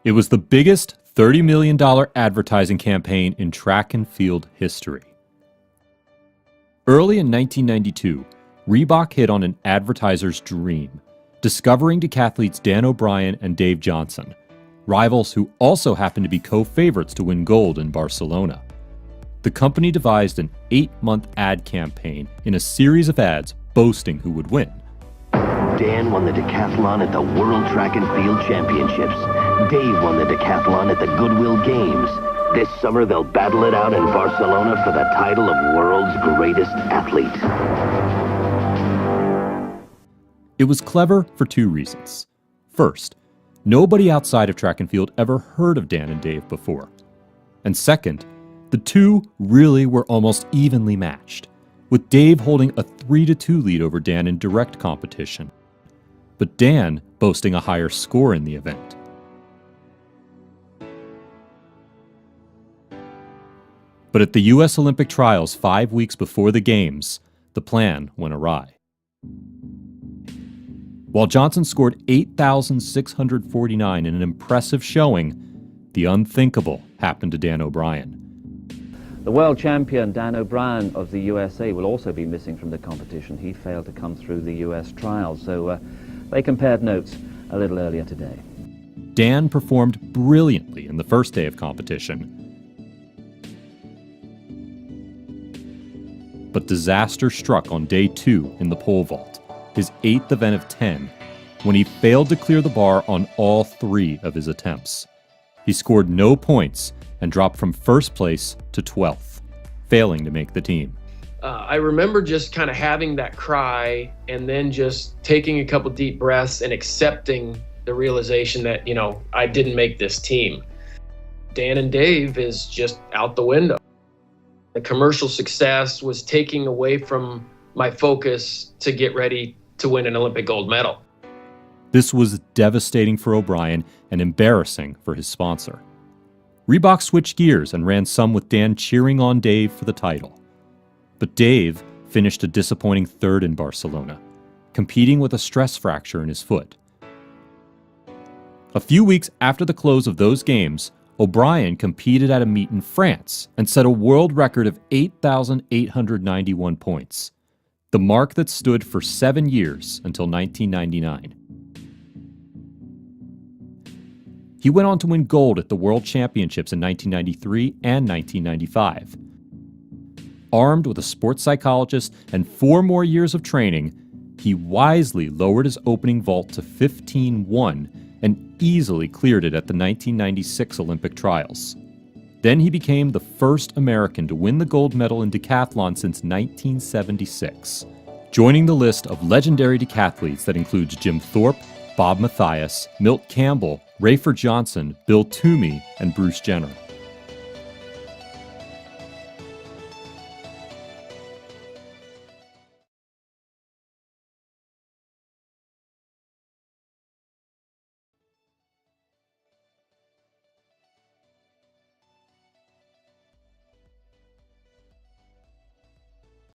It was the biggest $30 million advertising campaign in track and field history. Early in 1992, Reebok hit on an advertiser's dream, discovering decathletes Dan O'Brien and Dave Johnson, rivals who also happened to be co-favorites to win gold in Barcelona. The company devised an 8-month ad campaign in a series of ads boasting who would win. Dan won the decathlon at the World Track and Field Championships. Dave won the decathlon at the Goodwill Games. This summer, they'll battle it out in Barcelona for the title of world's greatest athlete. It was clever for two reasons. First, nobody outside of track and field ever heard of Dan and Dave before. And second, the two really were almost evenly matched, with Dave holding a 3-2 lead over Dan in direct competition, but Dan boasting a higher score in the event. But at the U.S. Olympic trials 5 weeks before the Games, the plan went awry. While Johnson scored 8,649 in an impressive showing, the unthinkable happened to Dan O'Brien. The world champion Dan O'Brien of the USA will also be missing from the competition. He failed to come through the US trials, so they compared notes a little earlier today. Dan performed brilliantly in the first day of competition, but disaster struck on day 2 in the pole vault, his 8th event of 10, when he failed to clear the bar on all 3 of his attempts. He scored no points and dropped from first place to 12th, failing to make the team. I remember just kind of having that cry and then just taking a couple deep breaths and accepting the realization that, I didn't make this team. Dan and Dave is just out the window. The commercial success was taking away from my focus to get ready to win an Olympic gold medal. This was devastating for O'Brien and embarrassing for his sponsor. Reebok switched gears and ran some with Dan cheering on Dave for the title. But Dave finished a disappointing 3rd in Barcelona, competing with a stress fracture in his foot. A few weeks after the close of those games, O'Brien competed at a meet in France and set a world record of 8,891 points, the mark that stood for 7 years until 1999. He went on to win gold at the World Championships in 1993 and 1995. Armed with a sports psychologist and 4 more years of training, he wisely lowered his opening vault to 15-1 and easily cleared it at the 1996 Olympic trials. Then he became the first American to win the gold medal in decathlon since 1976, joining the list of legendary decathletes that includes Jim Thorpe, Bob Mathias, Milt Campbell, Rafer Johnson, Bill Toomey, and Bruce Jenner.